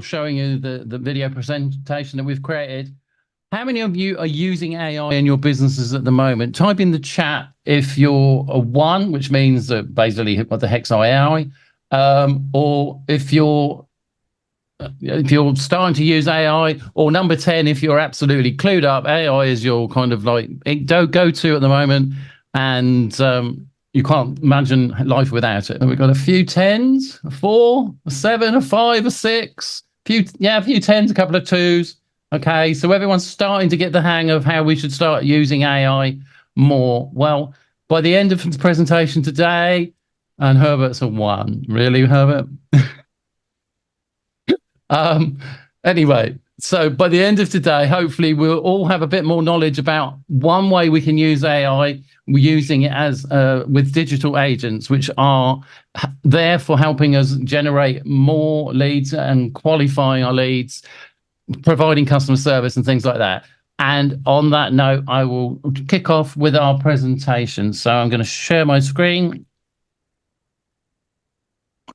showing you the video presentation that we've created. How many of you are using AI in your businesses at the moment? Type in the chat if you're a 1, which means that basically what the heck's AI, or if you're starting to use AI, or number 10 if you're absolutely clued up. AI is your kind of like go-to at the moment, and you can't imagine life without it. And we've got a few 10s, a 4, a 7, a 5, a 6, a few 10s, a couple of 2s. Okay, so everyone's starting to get the hang of how we should start using AI more. Well, by the end of the presentation today, and Herbert's a 1. Really, Herbert? Anyway, so by the end of today, hopefully we'll all have a bit more knowledge about one way we can use AI. We're using it as with digital agents, which are there for helping us generate more leads and qualifying our leads, providing customer service and things like that. And on that note, I will kick off with our presentation. So I'm going to share my screen.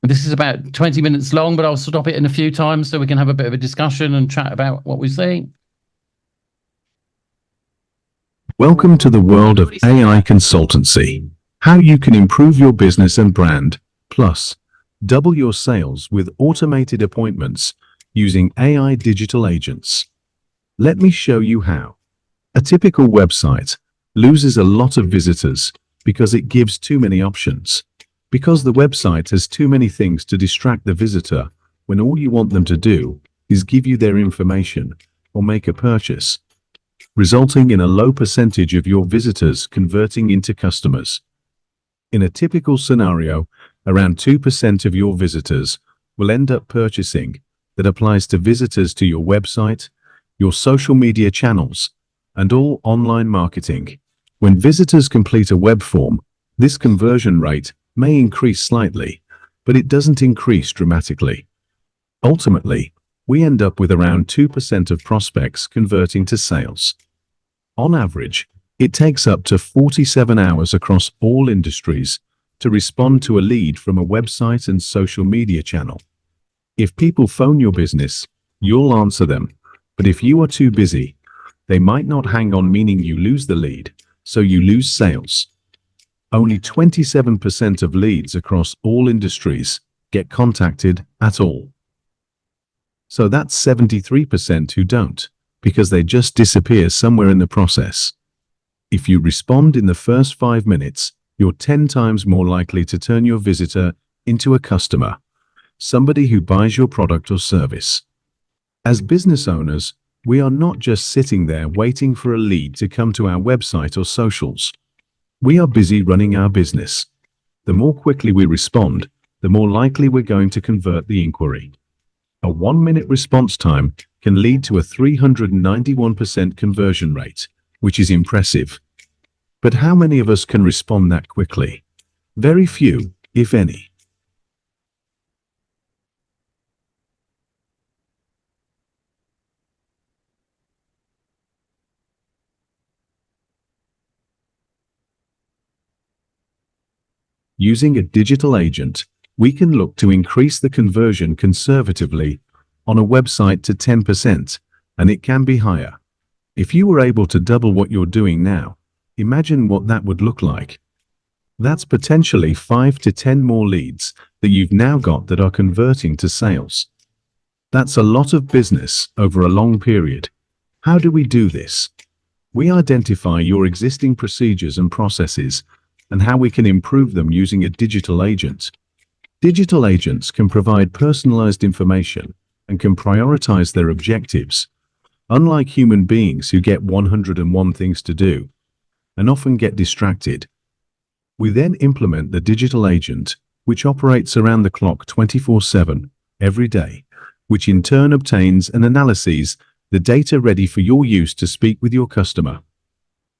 This is about 20 minutes long, but I'll stop it in a few times so we can have a bit of a discussion and chat about what we see. Welcome to the world of AI consultancy. How you can improve your business and brand, plus double your sales with automated appointments using AI digital agents. Let me show you how. A typical website loses a lot of visitors because it gives too many options. Because the website has too many things to distract the visitor when all you want them to do is give you their information or make a purchase, resulting in a low percentage of your visitors converting into customers. In a typical scenario, around 2% of your visitors will end up purchasing. That applies to visitors to your website, your social media channels, and all online marketing. When visitors complete a web form, this conversion rate may increase slightly, but it doesn't increase dramatically. Ultimately, we end up with around 2% of prospects converting to sales. On average, it takes up to 47 hours across all industries to respond to a lead from a website and social media channel. If people phone your business, you'll answer them. But if you are too busy, they might not hang on, meaning you lose the lead, so you lose sales. Only 27% of leads across all industries get contacted at all. So that's 73% who don't, because they just disappear somewhere in the process. If you respond in the first 5 minutes, you're 10 times more likely to turn your visitor into a customer, somebody who buys your product or service. As business owners, we are not just sitting there waiting for a lead to come to our website or socials. We are busy running our business. The more quickly we respond, the more likely we're going to convert the inquiry. A 1-minute response time can lead to a 391% conversion rate, which is impressive. But how many of us can respond that quickly? Very few, if any. Using a digital agent, we can look to increase the conversion conservatively on a website to 10%, and it can be higher. If you were able to double what you're doing now, imagine what that would look like. That's potentially 5 to 10 more leads that you've now got that are converting to sales. That's a lot of business over a long period. How do we do this? We identify your existing procedures and processes and how we can improve them using a digital agent. Digital agents can provide personalized information and can prioritize their objectives, unlike human beings who get 101 things to do and often get distracted. We then implement the digital agent, which operates around the clock 24/7 every day, which in turn obtains and analyzes the data ready for your use to speak with your customer.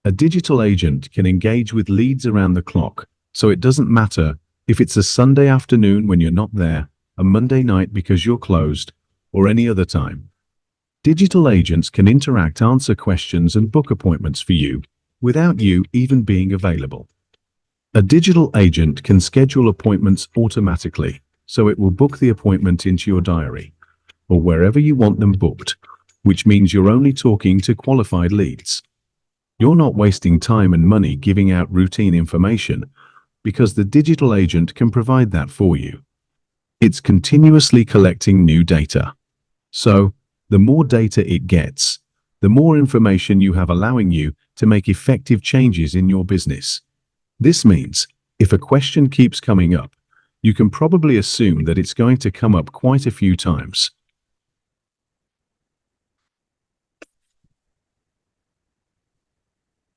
A digital agent can engage with leads around the clock, so it doesn't matter if it's a Sunday afternoon when you're not there, a Monday night because you're closed, or any other time. Digital agents can interact, answer questions, and book appointments for you without you even being available. A digital agent can schedule appointments automatically, so it will book the appointment into your diary. or wherever you want them booked, which means you're only talking to qualified leads. You're not wasting time and money giving out routine information because the digital agent can provide that for you. It's continuously collecting new data. So, the more data it gets, the more information you have allowing you to make effective changes in your business. This means, if a question keeps coming up, you can probably assume that it's going to come up quite a few times.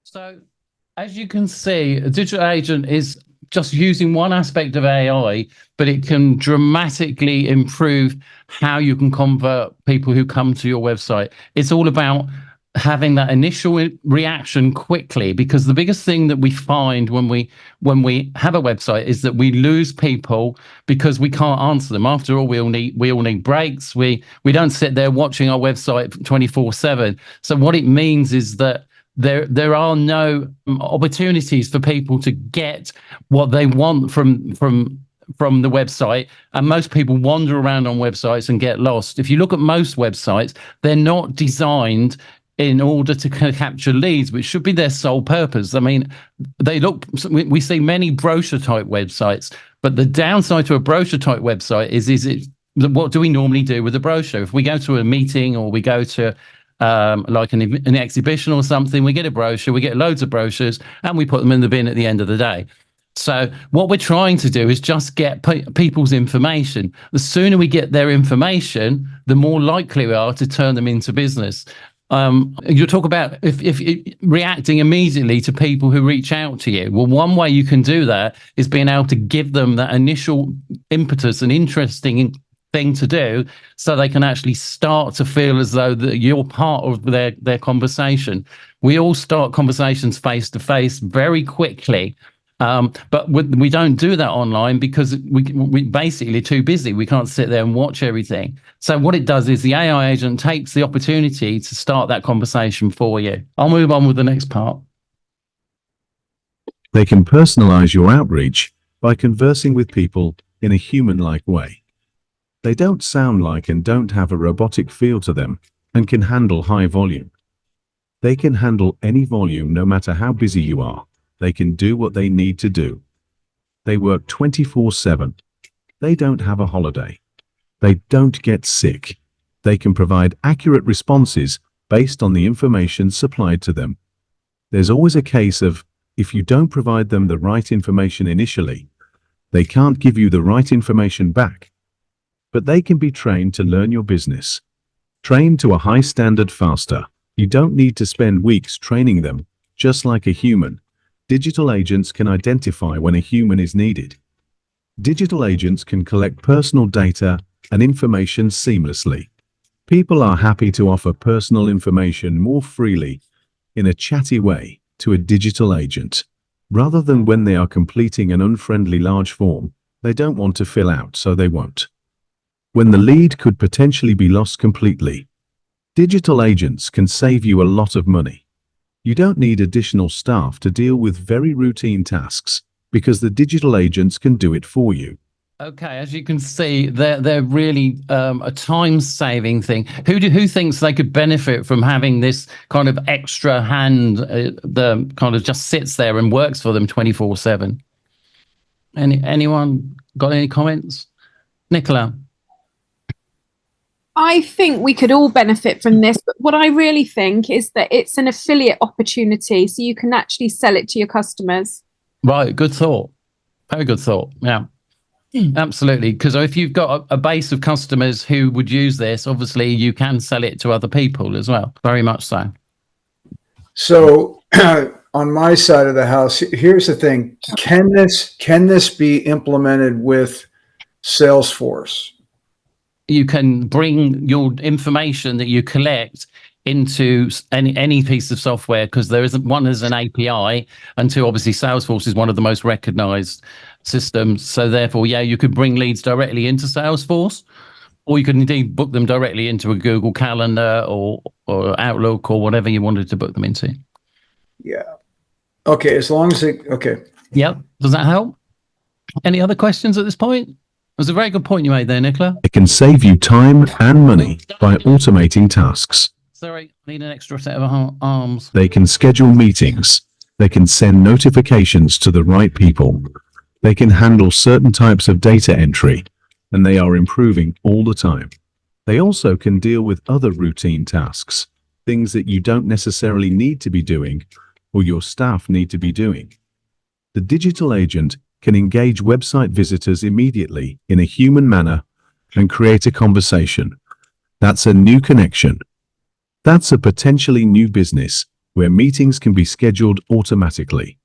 So, as you can see, a digital agent is just using one aspect of AI, but it can dramatically improve how you can convert people who come to your website. It's all about having that initial reaction quickly, because the biggest thing that we find when we have a website is that we lose people because we can't answer them. After all, we all need breaks. We don't sit there watching our website 24/7. So what it means is that there are no opportunities for people to get what they want from the website, and most people wander around on websites and get lost. If you look at most websites, they're not designed in order to capture leads, which should be their sole purpose. I mean, we see many brochure type websites, but the downside to a brochure type website is what do we normally do with a brochure? If we go to a meeting or we go to like an exhibition or something, we get a brochure, we get loads of brochures, and we put them in the bin at the end of the day. So what we're trying to do is just get people's information. The sooner we get their information, the more likely we are to turn them into business. You talk about if reacting immediately to people who reach out to you. Well, one way you can do that is being able to give them that initial impetus and interesting thing to do, so they can actually start to feel as though that you're part of their conversation. We all start conversations face to face very quickly, but we don't do that online because we basically too busy. We can't sit there and watch everything. So what it does is the AI agent takes the opportunity to start that conversation for you. I'll move on with the next part. They can personalize your outreach by conversing with people in a human-like way. They don't sound like and don't have a robotic feel to them and can handle high volume. They can handle any volume no matter how busy you are. They can do what they need to do. They work 24/7. They don't have a holiday. They don't get sick. They can provide accurate responses based on the information supplied to them. There's always a case of, if you don't provide them the right information initially, they can't give you the right information back. But they can be trained to learn your business. Trained to a high standard faster. You don't need to spend weeks training them. Just like a human, digital agents can identify when a human is needed. Digital agents can collect personal data and information seamlessly. People are happy to offer personal information more freely in a chatty way to a digital agent, rather than when they are completing an unfriendly large form they don't want to fill out, so they won't. When the lead could potentially be lost completely, digital agents can save you a lot of money. You don't need additional staff to deal with very routine tasks because the digital agents can do it for you. Okay, as you can see, they're really a time-saving thing. Who thinks they could benefit from having this kind of extra hand, the kind of just sits there and works for them 24/7? Anyone got any comments? Nicola? I think we could all benefit from this, but what I really think is that it's an affiliate opportunity, so you can actually sell it to your customers. Right, good thought. Very good thought. Yeah, absolutely. Because if you've got a base of customers who would use this, obviously you can sell it to other people as well. Very much so. So on my side of the house, here's the thing. Can this be implemented with Salesforce? You can bring your information that you collect into any piece of software, because there isn't one as an API, and two, obviously Salesforce is one of the most recognized systems. So therefore, yeah, you could bring leads directly into Salesforce, or you could indeed book them directly into a Google Calendar or Outlook or whatever you wanted to book them into. Yeah. Okay. As long as okay. Yep. Does that help? Any other questions at this point? was a very good point you made there, Nicola. It can save you time and money by automating tasks. Sorry, I need an extra set of arms. They can schedule meetings. They can send notifications to the right people. They can handle certain types of data entry, and they are improving all the time. They also can deal with other routine tasks, things that you don't necessarily need to be doing or your staff need to be doing. The digital agent can engage website visitors immediately in a human manner and create a conversation. That's a new connection. That's a potentially new business where meetings can be scheduled automatically.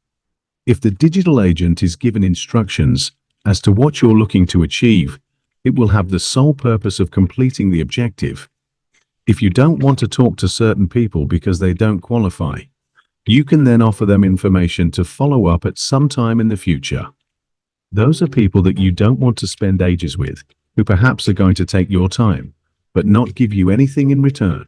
If the digital agent is given instructions as to what you're looking to achieve, it will have the sole purpose of completing the objective. If you don't want to talk to certain people because they don't qualify, you can then offer them information to follow up at some time in the future. Those are people that you don't want to spend ages with, who perhaps are going to take your time, but not give you anything in return.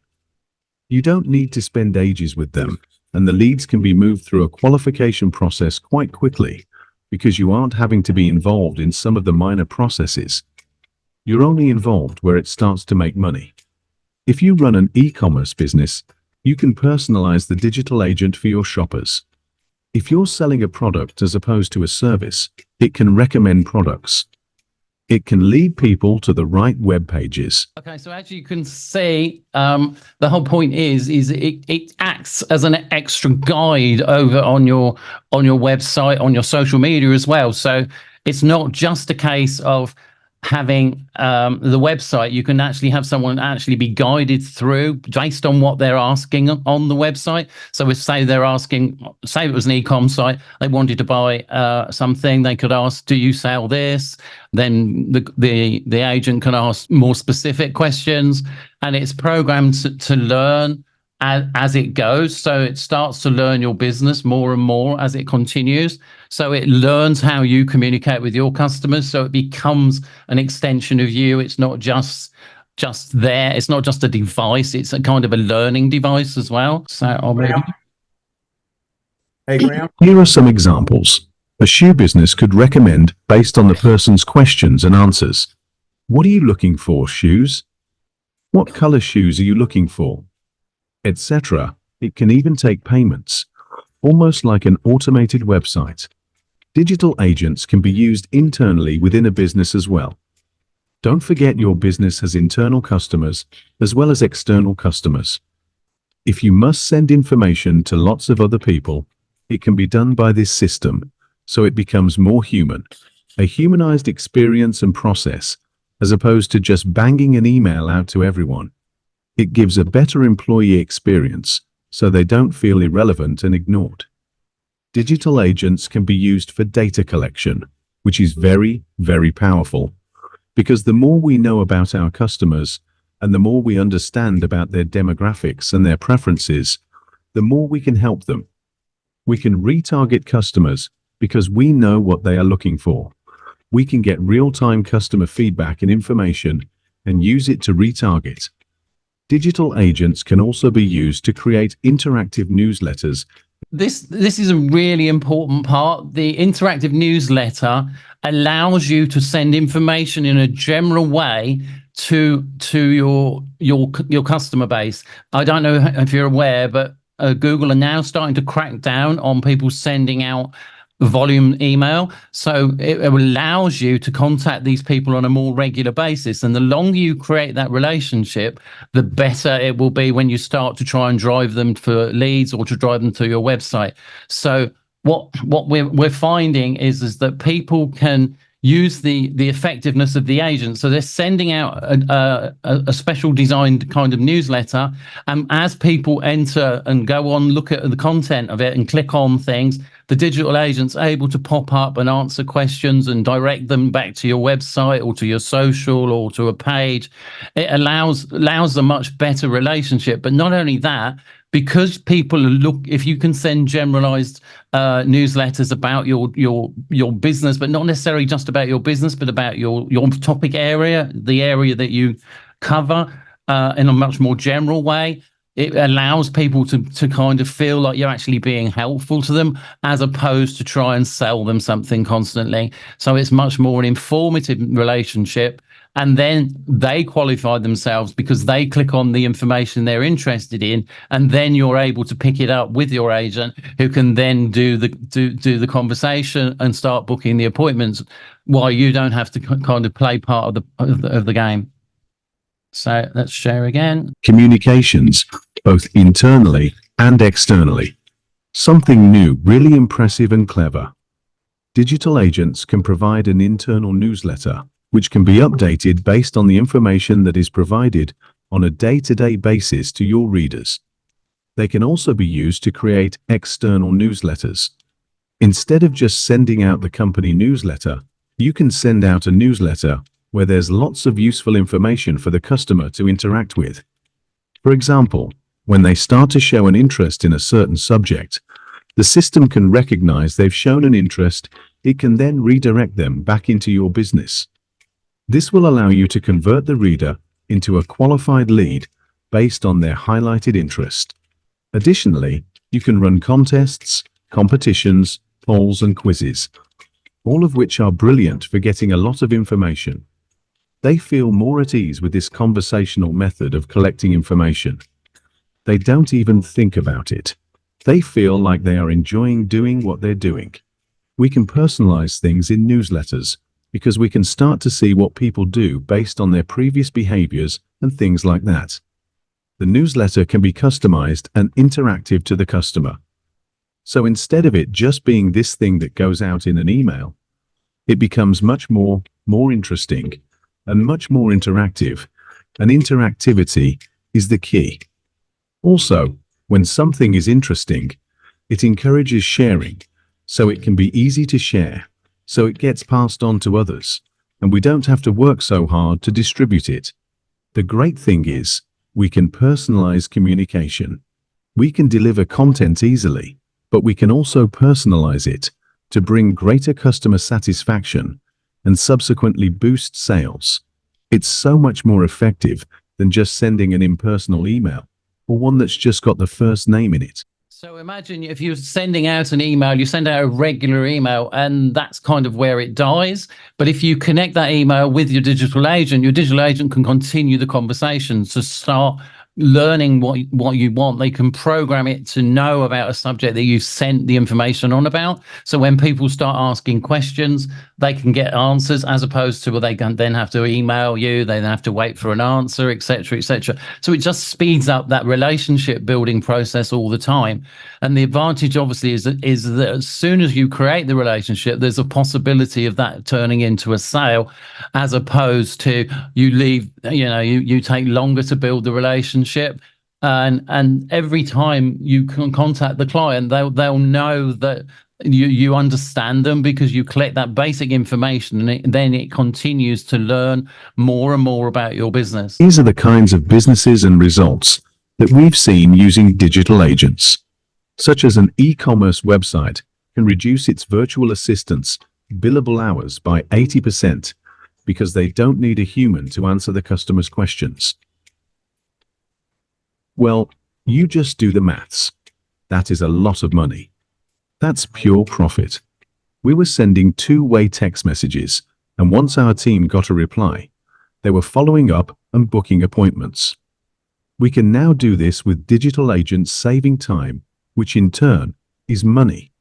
You don't need to spend ages with them, and the leads can be moved through a qualification process quite quickly because you aren't having to be involved in some of the minor processes. You're only involved where it starts to make money. If you run an e-commerce business, you can personalize the digital agent for your shoppers. If you're selling a product as opposed to a service, it can recommend products. It can lead people to the right web pages. Okay, so as you can see, the whole point is it acts as an extra guide over on your website, on your social media as well. So it's not just a case of having the website. You can actually have someone actually be guided through based on what they're asking on the website. So if say they're asking, say it was an e-com site, they wanted to buy something, they could ask, do you sell this? Then the agent can ask more specific questions, and it's programmed to learn as it goes. So it starts to learn your business more and more as it continues. So it learns how you communicate with your customers. So it becomes an extension of you. It's not just there. It's not just a device. It's a kind of a learning device as well. So I'll maybe. Hey, Graham. Here are some examples. A shoe business could recommend based on the person's questions and answers. What are you looking for, shoes? What color shoes are you looking for? Etc. It can even take payments, almost like an automated website. Digital agents can be used internally within a business as well. Don't forget your business has internal customers as well as external customers. If you must send information to lots of other people, it can be done by this system, so it becomes more human, a humanized experience and process, as opposed to just banging an email out to everyone. It gives a better employee experience, so they don't feel irrelevant and ignored. Digital agents can be used for data collection, which is very, very powerful, because the more we know about our customers and the more we understand about their demographics and their preferences, the more we can help them. We can retarget customers because we know what they are looking for. We can get real-time customer feedback and information and use it to retarget. Digital agents can also be used to create interactive newsletters. This is a really important part. The interactive newsletter allows you to send information in a general way to your customer base. I don't know if you're aware, but Google are now starting to crack down on people sending out volume email. So it allows you to contact these people on a more regular basis. And the longer you create that relationship, the better it will be when you start to try and drive them for leads or to drive them to your website. So what we're finding is that people can use the effectiveness of the agent. So they're sending out a special designed kind of newsletter. And as people enter and go on, look at the content of it and click on things, the digital agent's able to pop up and answer questions and direct them back to your website or to your social or to a page. It allows a much better relationship. But not only that, because people look, if you can send generalized newsletters about your business, but not necessarily just about your business, but about your topic area, the area that you cover in a much more general way, it allows people to kind of feel like you're actually being helpful to them, as opposed to try and sell them something constantly. So it's much more an informative relationship. And then they qualify themselves because they click on the information they're interested in, and then you're able to pick it up with your agent, who can then do the conversation and start booking the appointments, while you don't have to kind of play part of the game. So let's share again. Communications, both internally and externally. Something new, really impressive and clever. Digital agents can provide an internal newsletter, which can be updated based on the information that is provided on a day-to-day basis to your readers. They can also be used to create external newsletters. Instead of just sending out the company newsletter, you can send out a newsletter where there's lots of useful information for the customer to interact with. For example, when they start to show an interest in a certain subject, the system can recognize they've shown an interest. It can then redirect them back into your business. This will allow you to convert the reader into a qualified lead based on their highlighted interest. Additionally, you can run contests, competitions, polls, and quizzes, all of which are brilliant for getting a lot of information. They feel more at ease with this conversational method of collecting information. They don't even think about it. They feel like they are enjoying doing what they're doing. We can personalize things in newsletters because we can start to see what people do based on their previous behaviors and things like that. The newsletter can be customized and interactive to the customer. So instead of it just being this thing that goes out in an email, it becomes much more interesting and much more interactive. And interactivity is the key. Also, when something is interesting, it encourages sharing, so it can be easy to share, so it gets passed on to others, and we don't have to work so hard to distribute it. The great thing is, we can personalize communication. We can deliver content easily, but we can also personalize it to bring greater customer satisfaction and subsequently boost sales. It's so much more effective than just sending an impersonal email or one that's just got the first name in it. So imagine if you're sending out an email, you send out a regular email, and that's kind of where it dies. But if you connect that email with your digital agent can continue the conversation to start learning what you want. They can program it to know about a subject that you've sent the information on about. So when people start asking questions, they can get answers, as opposed to, well, they can then have to email you, they then have to wait for an answer, etc., etc. So it just speeds up that relationship building process all the time. And the advantage, obviously, is that as soon as you create the relationship, there's a possibility of that turning into a sale, as opposed to you take longer to build the relationship. And every time you can contact the client, they'll know that you understand them, because you collect that basic information, and then it continues to learn more and more about your business. These are the kinds of businesses and results that we've seen using digital agents, such as an e-commerce website can reduce its virtual assistant's billable hours by 80% because they don't need a human to answer the customer's questions. Well, you just do the maths. That is a lot of money. That's pure profit. We were sending two-way text messages, and once our team got a reply, they were following up and booking appointments. We can now do this with digital agents, saving time, which in turn is money.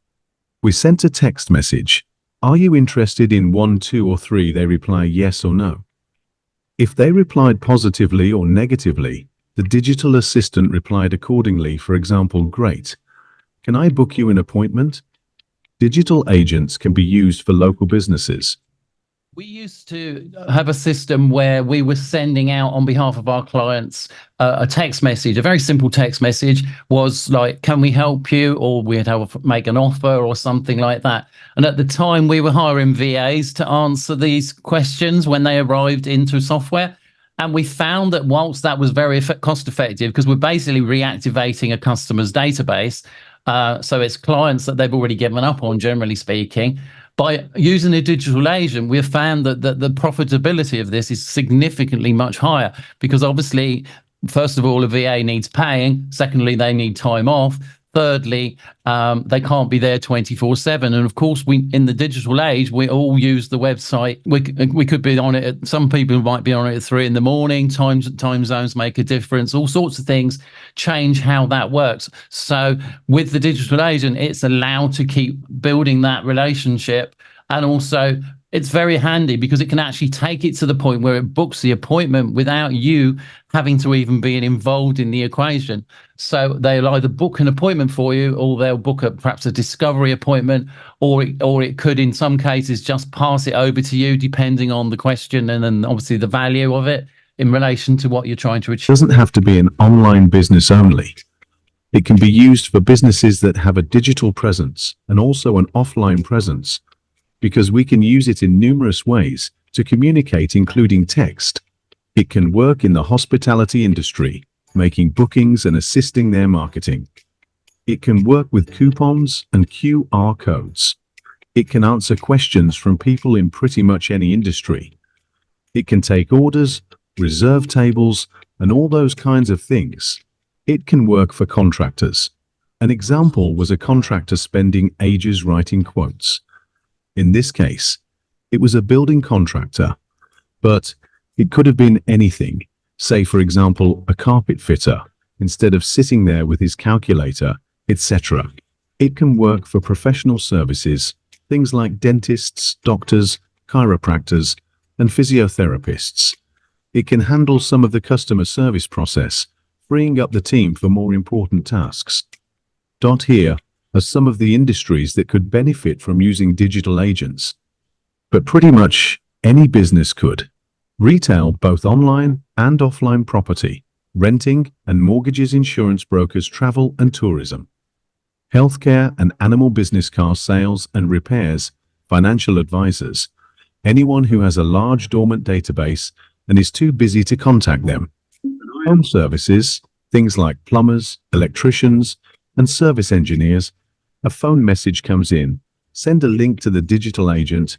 We sent a text message. Are you interested in 1, 2, or 3? They reply yes or no. If they replied positively or negatively, the digital assistant replied accordingly. For example, great. Can I book you an appointment? Digital agents can be used for local businesses. We used to have a system where we were sending out on behalf of our clients a text message. A very simple text message was like, can we help you? Or we'd make an offer or something like that. And at the time, we were hiring VAs to answer these questions when they arrived into software. And we found that whilst that was very cost effective, because we're basically reactivating a customer's database, so it's clients that they've already given up on, generally speaking. By using a digital agent, we have found that the profitability of this is significantly much higher, because obviously first of all, a VA needs paying. Secondly, they need time off. Thirdly, they can't be there 24/7. And of course, we in the digital age, we all use the website. We could be on it. Some people might be on it at 3 a.m. Time zones make a difference. All sorts of things change how that works. So with the digital agent, it's allowed to keep building that relationship. And also, it's very handy because it can actually take it to the point where it books the appointment without you having to even be involved in the equation. So they'll either book an appointment for you, or they'll book perhaps a discovery appointment, or it could, in some cases, just pass it over to you, depending on the question and then obviously the value of it in relation to what you're trying to achieve. It doesn't have to be an online business only. It can be used for businesses that have a digital presence and also an offline presence, because we can use it in numerous ways to communicate, including text. It can work in the hospitality industry, making bookings and assisting their marketing. It can work with coupons and QR codes. It can answer questions from people in pretty much any industry. It can take orders, reserve tables, and all those kinds of things. It can work for contractors. An example was a contractor spending ages writing quotes. In this case, it was a building contractor, but it could have been anything. Say, for example, a carpet fitter, instead of sitting there with his calculator, etc. It can work for professional services, things like dentists, doctors, chiropractors, and physiotherapists. It can handle some of the customer service process, freeing up the team for more important tasks. Here are some of the industries that could benefit from using digital agents. But pretty much any business could. Retail, both online and offline property, renting and mortgages, insurance brokers, travel and tourism, healthcare and animal business, car sales and repairs, financial advisors, anyone who has a large dormant database and is too busy to contact them. Home services, things like plumbers, electricians, and service engineers. A phone message comes in, send a link to the digital agent,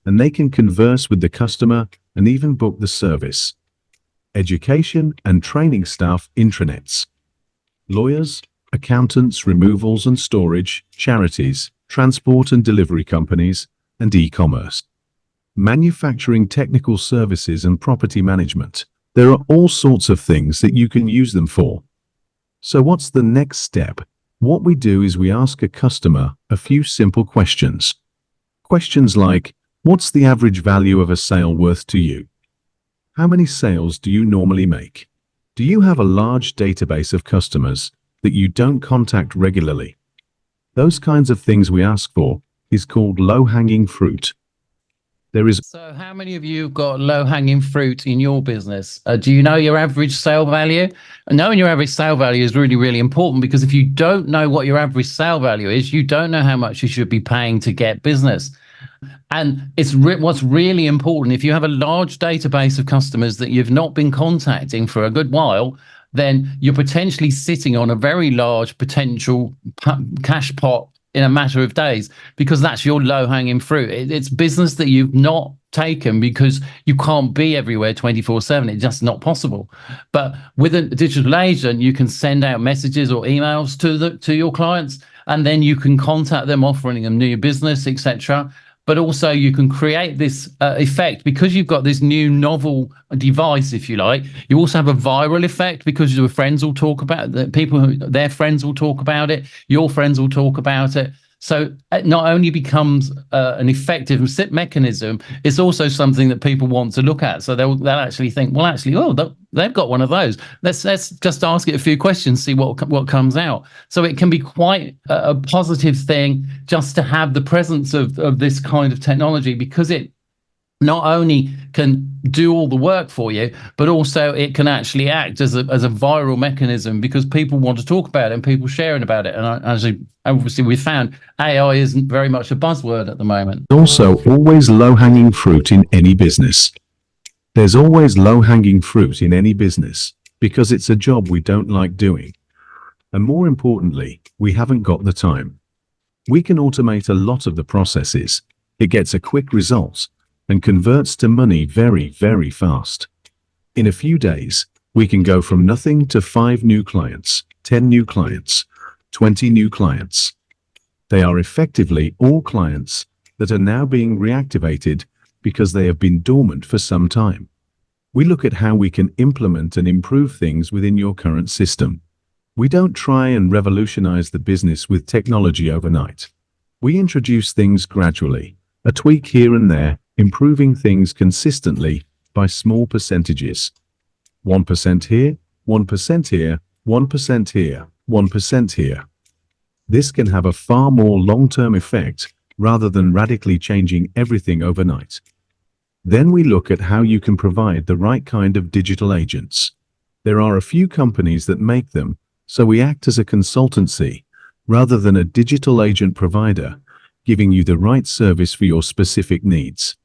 and they can converse with the customer and even book the service. Education and training staff, intranets. Lawyers, accountants, removals and storage, charities, transport and delivery companies, and e-commerce. Manufacturing, technical services and property management. There are all sorts of things that you can use them for. So what's the next step? What we do is we ask a customer a few simple questions. Questions like, what's the average value of a sale worth to you? How many sales do you normally make? Do you have a large database of customers that you don't contact regularly? Those kinds of things we ask for is called low-hanging fruit. So how many of you have got low-hanging fruit in your business? Do you know your average sale value? And knowing your average sale value is really, really important, because if you don't know what your average sale value is, you don't know how much you should be paying to get business. And it's what's really important, if you have a large database of customers that you've not been contacting for a good while, then you're potentially sitting on a very large potential cash pot in a matter of days, because that's your low-hanging fruit. It's business that you've not taken because you can't be everywhere 24/7. It's just not possible. But with a digital agent, you can send out messages or emails to your clients, and then you can contact them, offering them new business, etc. But also you can create this effect, because you've got this new novel device, if you like. You also have a viral effect, because your friends will talk about it, their friends will talk about it, your friends will talk about it. So it not only becomes an effective mechanism, it's also something that people want to look at. So they'll actually think, well, actually, they've got one of those. Let's just ask it a few questions, see what comes out. So it can be quite a positive thing just to have the presence of this kind of technology, because it not only can do all the work for you, but also it can actually act as a viral mechanism, because people want to talk about it and people sharing about it. And obviously we found AI isn't very much a buzzword at the moment. Also, always low-hanging fruit in any business. There's always low-hanging fruit in any business, because it's a job we don't like doing. And more importantly, we haven't got the time. We can automate a lot of the processes. It gets a quick result and converts to money very, very fast. In a few days, We can go from nothing to 5 new clients, 10 new clients, 20 new clients. They are effectively all clients that are now being reactivated because they have been dormant for some time. We look at how we can implement and improve things within your current system. We don't try and revolutionize the business with technology overnight. We introduce things gradually, a tweak here and there, improving things consistently by small percentages. 1% here, 1% here, 1% here, 1% here. This can have a far more long-term effect rather than radically changing everything overnight. Then we look at how you can provide the right kind of digital agents. There are a few companies that make them, so we act as a consultancy rather than a digital agent provider, giving you the right service for your specific needs.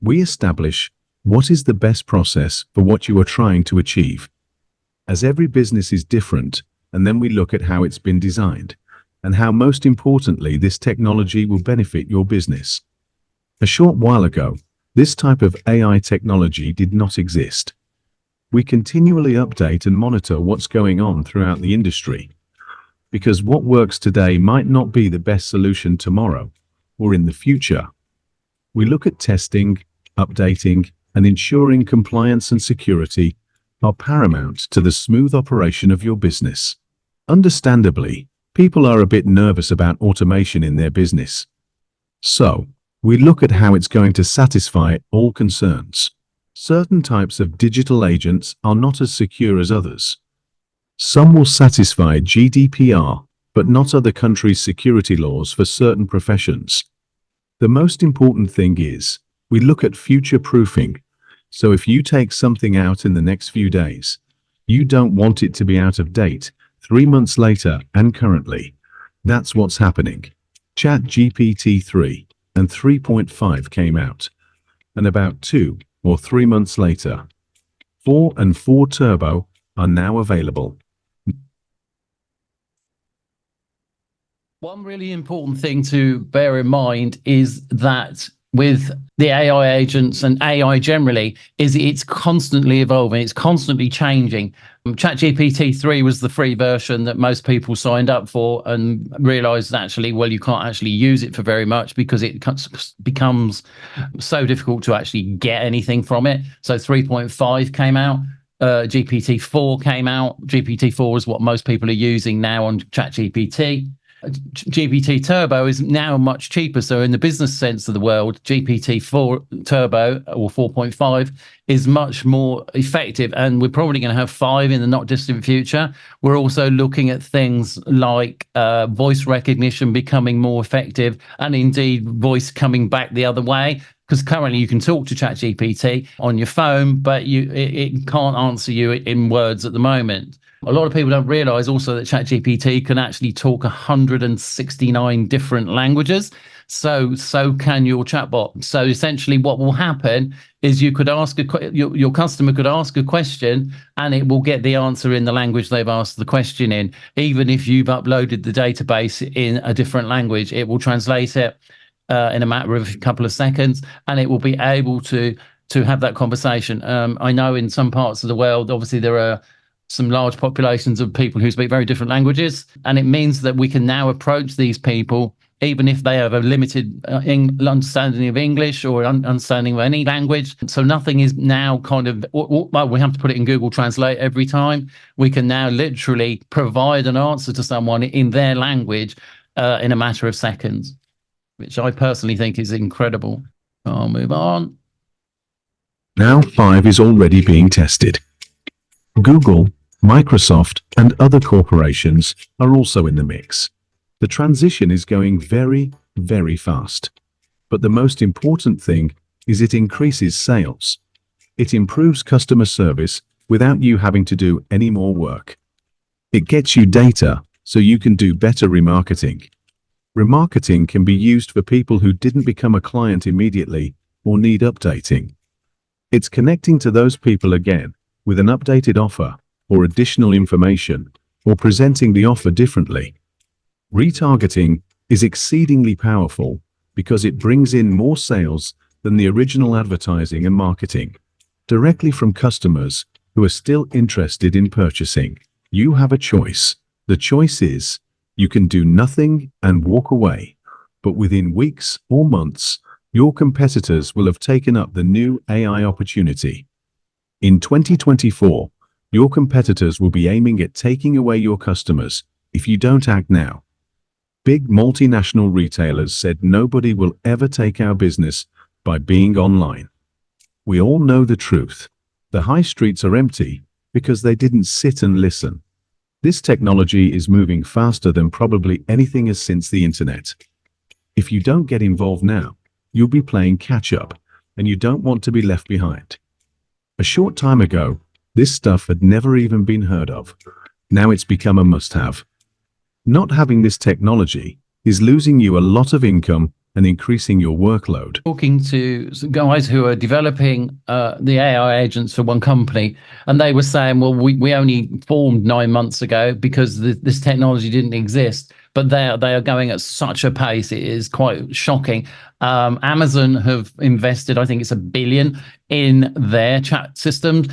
We establish what is the best process for what you are trying to achieve. As every business is different, and then we look at how it's been designed, and how most importantly this technology will benefit your business. A short while ago, this type of AI technology did not exist. We continually update and monitor what's going on throughout the industry, because what works today might not be the best solution tomorrow or in the future. We look at testing, updating, and ensuring compliance and security are paramount to the smooth operation of your business. Understandably, people are a bit nervous about automation in their business. So, we look at how it's going to satisfy all concerns. Certain types of digital agents are not as secure as others. Some will satisfy GDPR, but not other countries' security laws for certain professions. The most important thing is, we look at future-proofing. So if you take something out in the next few days, you don't want it to be out of date 3 months later and currently. That's what's happening. ChatGPT 3 and 3.5 came out, and about 2 or 3 months later, 4 and 4 Turbo are now available. One really important thing to bear in mind is that with the AI agents and AI generally, is it's constantly evolving, it's constantly changing. ChatGPT 3 was the free version that most people signed up for and realized actually, well, you can't actually use it for very much because it becomes so difficult to actually get anything from it. So 3.5 came out. GPT-4 came out. GPT-4 is what most people are using now on ChatGPT. GPT Turbo is now much cheaper. So in the business sense of the world, GPT-4 Turbo or 4.5 is much more effective. And we're probably going to have 5 in the not distant future. We're also looking at things like voice recognition becoming more effective, and indeed voice coming back the other way. Because currently you can talk to ChatGPT on your phone, but it can't answer you in words at the moment. A lot of people don't realize also that ChatGPT can actually talk 169 different languages. So can your chatbot. So essentially what will happen is you could ask your customer could ask a question and it will get the answer in the language they've asked the question in. Even if you've uploaded the database in a different language, it will translate it in a matter of a couple of seconds, and it will be able to have that conversation. I know in some parts of the world, obviously there are some large populations of people who speak very different languages, and it means that we can now approach these people even if they have a limited understanding of English or understanding of any language. So nothing is now kind of, well, we have to put it in Google Translate every time. We can now literally provide an answer to someone in their language in a matter of seconds, which I personally think is incredible. I'll move on. Now 5 is already being tested. Google, Microsoft, and other corporations are also in the mix. The transition is going very, very fast. But the most important thing is it increases sales. It improves customer service without you having to do any more work. It gets you data so you can do better remarketing. Remarketing can be used for people who didn't become a client immediately or need updating. It's connecting to those people again with an updated offer or additional information, or presenting the offer differently. Retargeting is exceedingly powerful because it brings in more sales than the original advertising and marketing, directly from customers who are still interested in purchasing. You have a choice. The choice is you can do nothing and walk away, but within weeks or months, your competitors will have taken up the new AI opportunity. In 2024, your competitors will be aiming at taking away your customers if you don't act now. Big multinational retailers said nobody will ever take our business by being online. We all know the truth. The high streets are empty because they didn't sit and listen. This technology is moving faster than probably anything has since the internet. If you don't get involved now, you'll be playing catch up, and you don't want to be left behind. A short time ago, this stuff had never even been heard of. Now it's become a must-have. Not having this technology is losing you a lot of income and increasing your workload. Talking to some guys who are developing the AI agents for one company, and they were saying, well, we only formed 9 months ago because this technology didn't exist, but they are going at such a pace. It is quite shocking. Amazon have invested, I think it's $1 billion in their chat systems.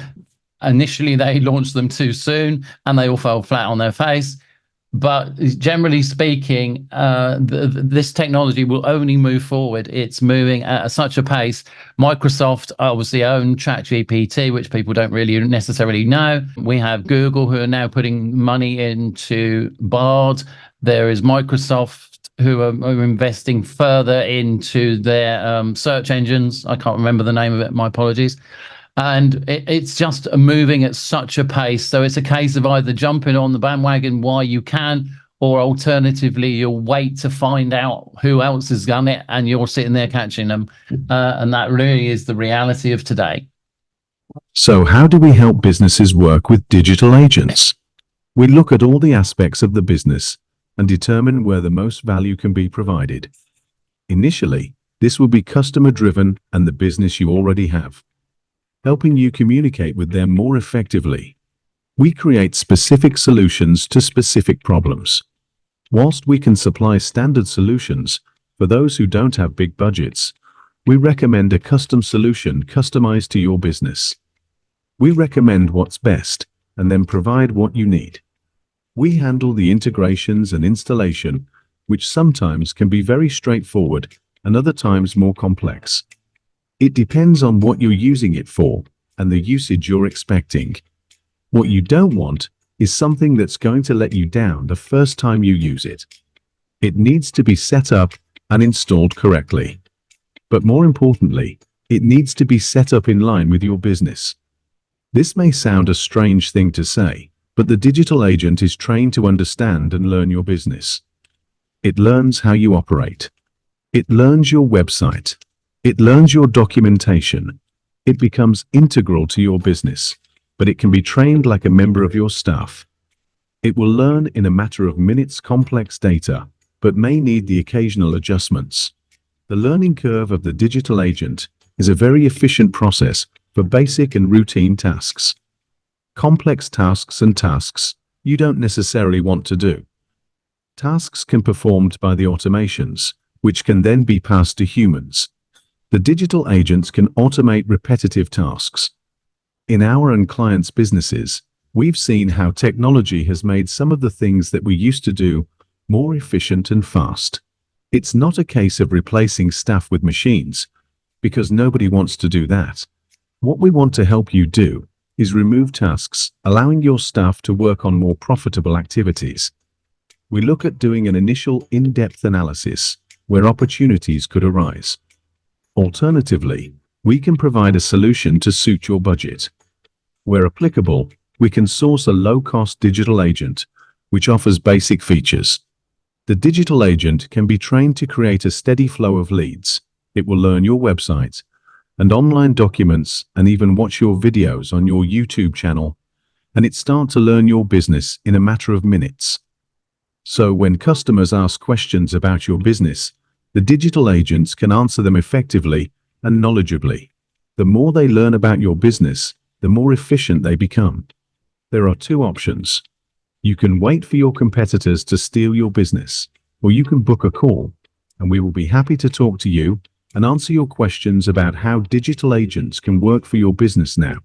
Initially, they launched them too soon and they all fell flat on their face. But generally speaking, this technology will only move forward. It's moving at such a pace. Microsoft obviously own ChatGPT, which people don't really necessarily know. We have Google, who are now putting money into Bard. There is Microsoft, who are investing further into their search engines. I can't remember the name of it. My apologies. And it's just moving at such a pace. So it's a case of either jumping on the bandwagon while you can, or alternatively, you'll wait to find out who else has done it and you're sitting there catching them. And that really is the reality of today. So how do we help businesses work with digital agents? We look at all the aspects of the business and determine where the most value can be provided. Initially, this will be customer-driven and the business you already have, helping you communicate with them more effectively. We create specific solutions to specific problems. Whilst we can supply standard solutions for those who don't have big budgets, we recommend a custom solution customized to your business. We recommend what's best and then provide what you need. We handle the integrations and installation, which sometimes can be very straightforward and other times more complex. It depends on what you're using it for and the usage you're expecting. What you don't want is something that's going to let you down the first time you use it. It needs to be set up and installed correctly. But more importantly, it needs to be set up in line with your business. This may sound a strange thing to say, but the digital agent is trained to understand and learn your business. It learns how you operate. It learns your website. It learns your documentation. It becomes integral to your business, but it can be trained like a member of your staff. It will learn in a matter of minutes complex data, but may need the occasional adjustments. The learning curve of the digital agent is a very efficient process for basic and routine tasks. Complex tasks and tasks you don't necessarily want to do. Tasks can be performed by the automations, which can then be passed to humans. The digital agents can automate repetitive tasks. In our and clients' businesses, we've seen how technology has made some of the things that we used to do more efficient and fast. It's not a case of replacing staff with machines, because nobody wants to do that. What we want to help you do is remove tasks, allowing your staff to work on more profitable activities. We look at doing an initial in-depth analysis where opportunities could arise. Alternatively, we can provide a solution to suit your budget. Where applicable, we can source a low-cost digital agent, which offers basic features. The digital agent can be trained to create a steady flow of leads. It will learn your website and online documents and even watch your videos on your YouTube channel, and it starts to learn your business in a matter of minutes. So when customers ask questions about your business, the digital agents can answer them effectively and knowledgeably. The more they learn about your business, the more efficient they become. There are two options. You can wait for your competitors to steal your business, or you can book a call, and we will be happy to talk to you and answer your questions about how digital agents can work for your business now.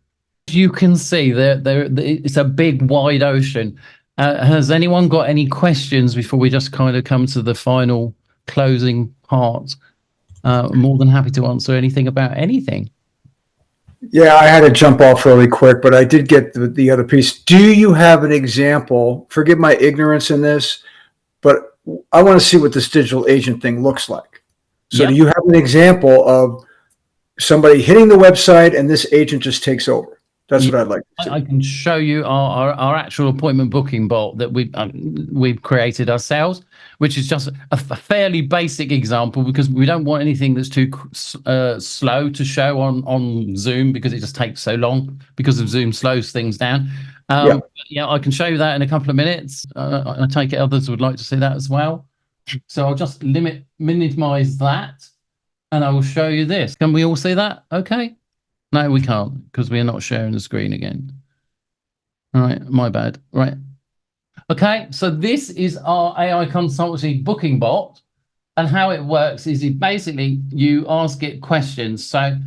you can see, it's a big, wide ocean. Has anyone got any questions before we just kind of come to the final closing part? I'm more than happy to answer anything about anything. Yeah, I had to jump off really quick, but I did get the other piece. Do you have an example? Forgive my ignorance in this, but I want to see what this digital agent thing looks like. So Yep. do you have an example of somebody hitting the website and this agent just takes over? That's what I'd like to see. I can show you our actual appointment booking bot that we've created ourselves, which is just a fairly basic example because we don't want anything that's too slow to show on Zoom because it just takes so long because of Zoom slows things down. Yeah, I can show you that in a couple of minutes. I take it others would like to see that as well. So I'll just minimize that and I will show you this. Can we all see that? Okay. No, we can't because we are not sharing the screen again. All right, my bad. Right. Okay, so this is our AI consultancy booking bot. And how it works is you ask it questions. So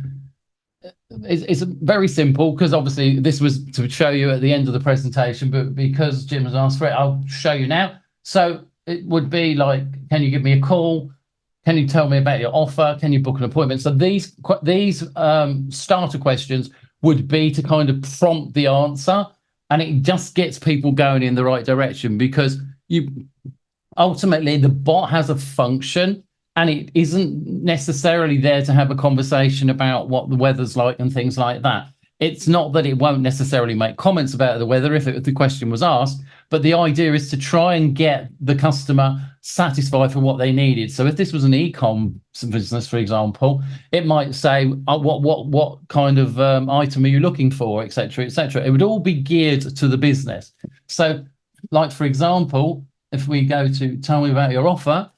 it's very simple because obviously this was to show you at the end of the presentation, but because Jim has asked for it, I'll show you now. So it would be like, can you give me a call? Can you tell me about your offer? Can you book an appointment? So these starter questions would be to kind of prompt the answer, and it just gets people going in the right direction because ultimately the bot has a function and it isn't necessarily there to have a conversation about what the weather's like and things like that. It's not that it won't necessarily make comments about the weather if the question was asked, but the idea is to try and get the customer satisfied for what they needed. So if this was an e-com business, for example, it might say, what kind of item are you looking for, et cetera, et cetera. It would all be geared to the business. So like, for example, if we go to tell me about your offer,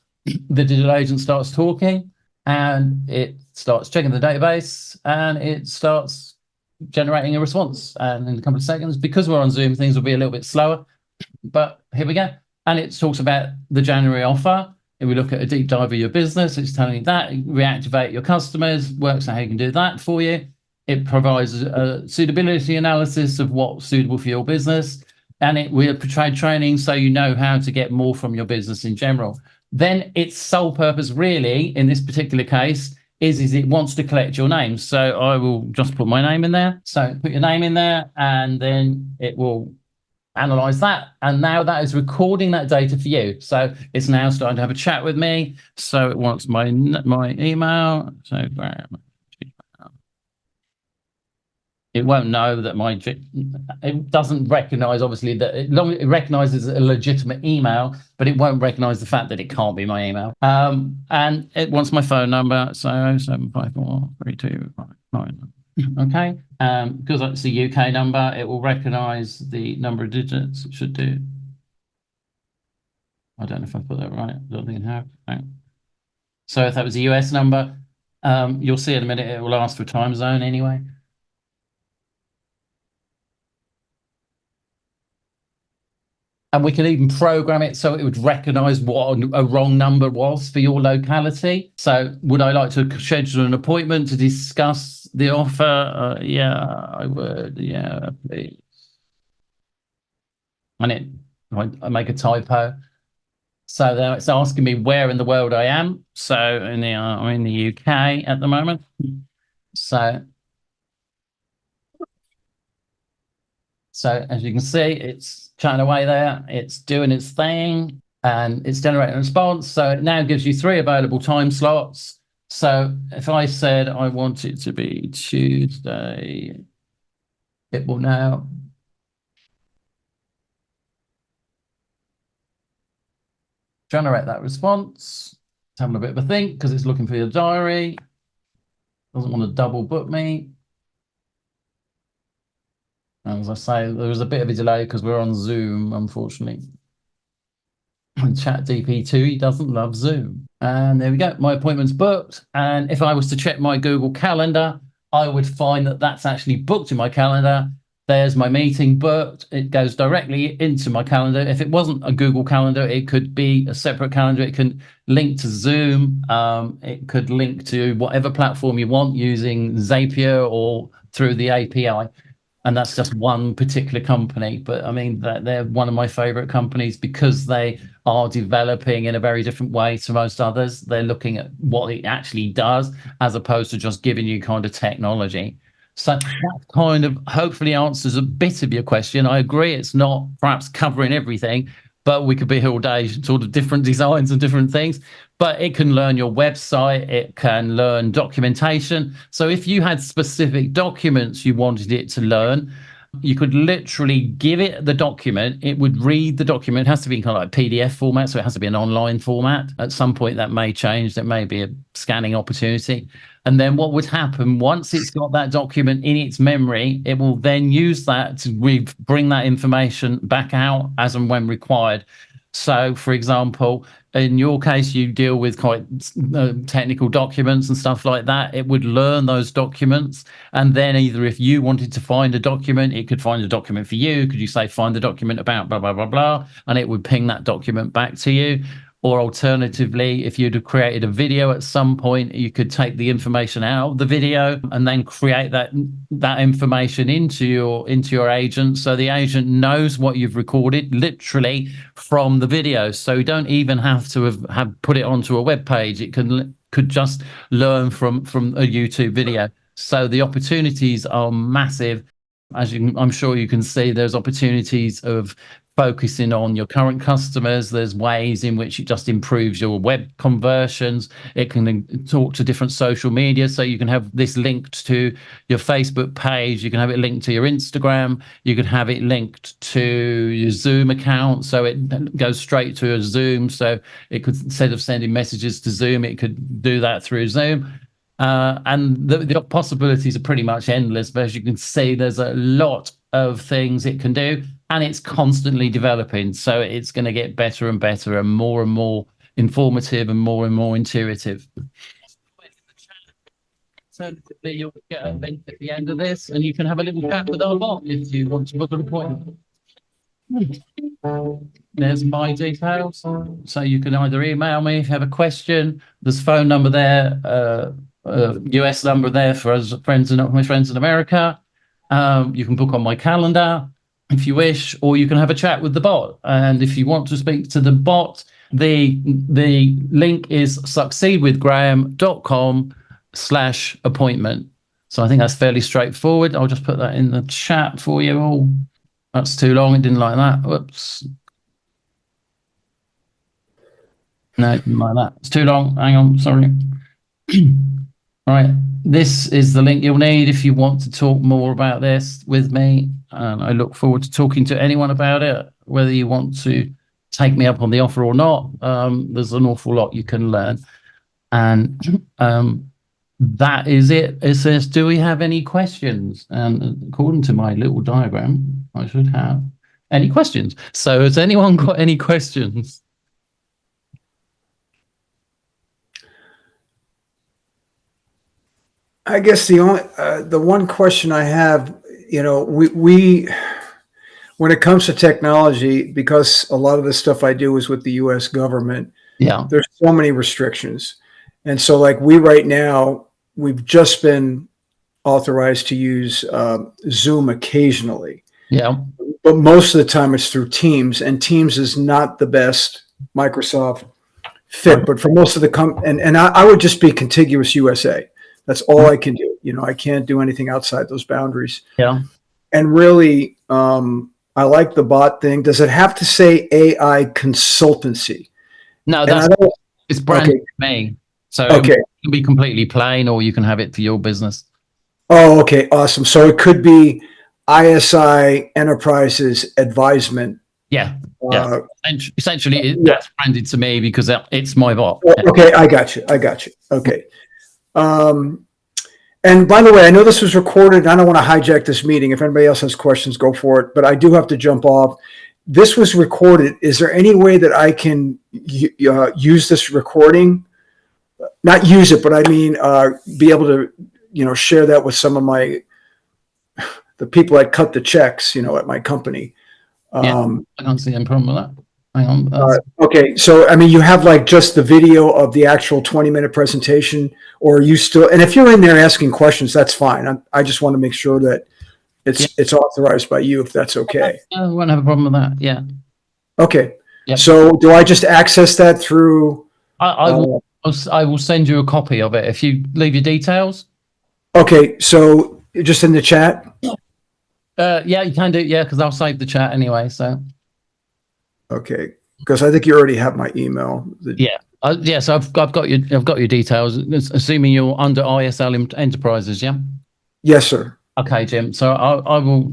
the digital agent starts talking and it starts checking the database and it starts generating a response. And in a couple of seconds, because we're on Zoom, things will be a little bit slower. But here we go. And it talks about the January offer. If we look at a deep dive of your business, it's telling you that, reactivate your customers, works out how you can do that for you. It provides a suitability analysis of what's suitable for your business. And it will provide training so you know how to get more from your business in general. Then its sole purpose really, in this particular case, is it wants to collect your name. So I will just put my name in there. So put your name in there and then it will analyze that. And now that is recording that data for you. So it's now starting to have a chat with me. So it wants my email. So it won't know that it doesn't recognize, obviously, that it recognizes a legitimate email, but it won't recognize the fact that it can't be my email. And it wants my phone number. So 0754325. Okay. Because it's a UK number, it will recognize the number of digits. It should do. I don't know if I put that right. I don't think it have. No. So if that was a US number, you'll see in a minute, it will ask for time zone anyway. And we can even program it so it would recognize what a wrong number was for your locality. So would I like to schedule an appointment to discuss the offer? Yeah, I would. Yeah, please. And I make a typo. So now it's asking me where in the world I am. So I'm in the UK at the moment. So as you can see, it's chatting away there. It's doing its thing and it's generating a response. So it now gives you 3 available time slots. So if I said I want it to be Tuesday, it will now generate that response. It's having a bit of a think because it's looking for your diary. Doesn't want to double book me. As I say, there was a bit of a delay because we're on Zoom, unfortunately. ChatGPT doesn't love Zoom. And there we go. My appointment's booked. And if I was to check my Google Calendar, I would find that that's actually booked in my calendar. There's my meeting booked. It goes directly into my calendar. If it wasn't a Google Calendar, it could be a separate calendar. It can link to Zoom. It could link to whatever platform you want using Zapier or through the API. And that's just one particular company. But I mean, they're one of my favorite companies because they are developing in a very different way to most others. They're looking at what it actually does as opposed to just giving you kind of technology. So that kind of hopefully answers a bit of your question. I agree it's not perhaps covering everything, but we could be here all day, sort of different designs and different things. But it can learn your website, it can learn documentation. So if you had specific documents you wanted it to learn, you could literally give it the document. It would read the document. It has to be in kind of like PDF format, so it has to be an online format. At some point that may change. There may be a scanning opportunity. And then what would happen once it's got that document in its memory, it will then use that to bring that information back out as and when required. So, for example, in your case, you deal with quite technical documents and stuff like that. It would learn those documents. And then either if you wanted to find a document, it could find a document for you. Could you say, find the document about blah, blah, blah, blah, and it would ping that document back to you. Or alternatively, if you'd have created a video at some point, you could take the information out of the video and then create that information into your agent. So the agent knows what you've recorded literally from the video. So you don't even have to have put it onto a web page. It could just learn from a YouTube video. So the opportunities are massive. As I'm sure you can see, there's opportunities of focusing on your current customers. There's ways in which it just improves your web conversions. It can talk to different social media. So you can have this linked to your Facebook page. You can have it linked to your Instagram. You could have it linked to your Zoom account. So it goes straight to a Zoom. So it could, instead of sending messages to Zoom, it could do that through Zoom. And the possibilities are pretty much endless. But as you can see, there's a lot of things it can do, and it's constantly developing. So it's going to get better and better and more informative and more intuitive. Alternatively, you'll get a link at the end of this, and you can have a little chat with our bot if you want to book an appointment. There's my details. So you can either email me if you have a question. There's a phone number there, US number there for us my friends in America. You can book on my calendar if you wish, or you can have a chat with the bot. And if you want to speak to the bot, the link is succeedwithgraham.com/appointment. So I think that's fairly straightforward. I'll just put that in the chat for you all. That's too long. It didn't like that. Whoops. No, it didn't like that. It's too long. Hang on. Sorry. All right. This is the link you'll need if you want to talk more about this with me. And I look forward to talking to anyone about it, whether you want to take me up on the offer or not. There's an awful lot you can learn. And that is it. It says, do we have any questions? And according to my little diagram, I should have any questions. So has anyone got any questions? I guess the one question I have, we when it comes to technology, because a lot of the stuff I do is with the U.S. government. Yeah, there's so many restrictions, and so like right now, we've just been authorized to use Zoom occasionally. Yeah, but most of the time it's through Teams, and Teams is not the best Microsoft fit. But for most of the and I would just be contiguous USA. That's all I can do. I can't do anything outside those boundaries. Yeah. And really, I like the bot thing. Does it have to say AI consultancy? No, it's branded to me. So okay. It can be completely plain, or you can have it for your business. Oh, okay. Awesome. So it could be ISI Enterprises Advisement. Yeah. Yeah. Essentially, that's branded to me because it's my bot. Okay. I got you. Okay. And by the way, I know this was recorded, and I don't want to hijack this meeting. If anybody else has questions, go for it. But I do have to jump off. This was recorded. Is there any way that I can use this recording? Not use it, but I mean, be able to, share that with some of the people that cut the checks, at my company. Yeah, I don't see any problem with that. Hang on. Okay, so I mean, you have like just the video of the actual 20-minute presentation, or you still? And if you're in there asking questions, that's fine. I just want to make sure that it's authorized by you, if that's okay. I won't have a problem with that. Yeah. Okay. Yep. So do I just access that through? I will send you a copy of it if you leave your details. Okay. So just in the chat? Yeah, you can do it. Yeah, because I'll save the chat anyway. So. Okay. Because I think you already have my email. Yeah. So I've got your details. Assuming you're under ISL Enterprises, yeah. Yes, sir. Okay, Jim. So I will.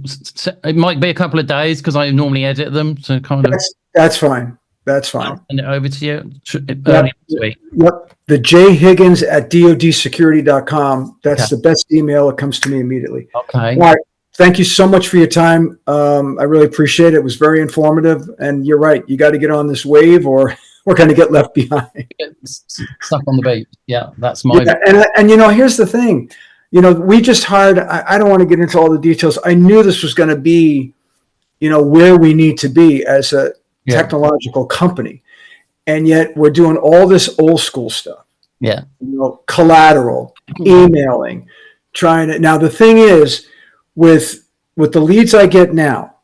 It might be a couple of days because I normally edit them. So kind of. That's fine. That's fine. I'll send it over to you Yep. early next week. Yep. The jhiggins@dodsecurity.com. That's Okay. the best email. It comes to me immediately. Okay. All right. Thank you so much for your time. I really appreciate it. It was very informative. And you're right. You got to get on this wave or we're going to get left behind. Get stuck on the beach. Yeah, that's my. Yeah, and here's the thing. We just hired, I don't want to get into all the details. I knew this was going to be, where we need to be as a technological company. And yet we're doing all this old school stuff. Yeah. Collateral, emailing, trying to. Now, the thing is, with the leads I get now,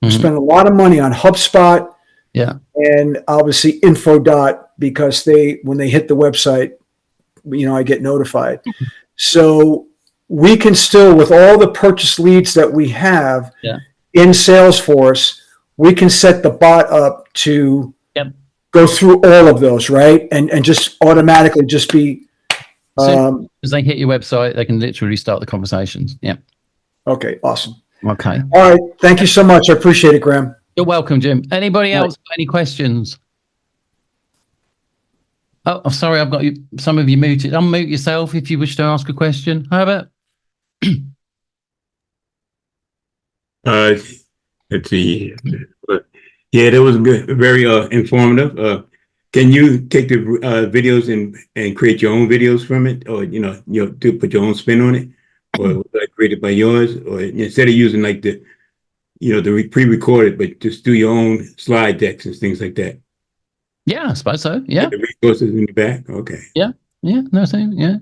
I spend a lot of money on HubSpot. Yeah. And obviously Infodot, because when they hit the website, I get notified. So we can still, with all the purchase leads that we have in Salesforce, we can set the bot up to go through all of those, right? And just automatically just be. As they hit your website, they can literally start the conversations. Yeah. Okay. Awesome. Okay. All right. Thank you so much. I appreciate it, Graham. You're welcome, Jim. Anybody else got any questions? Oh, I'm sorry, I've got you. Some of you muted. Unmute yourself if you wish to ask a question. Herbert? Let's see. Yeah, that was good, very informative. Can you take the videos and create your own videos from it, or to put your own spin on it, or was that created by yours, or instead of using like the pre-recorded, but just do your own slide decks and things like that? Yeah, I suppose so. Yeah. The resources in the back. Okay. Yeah. No issue.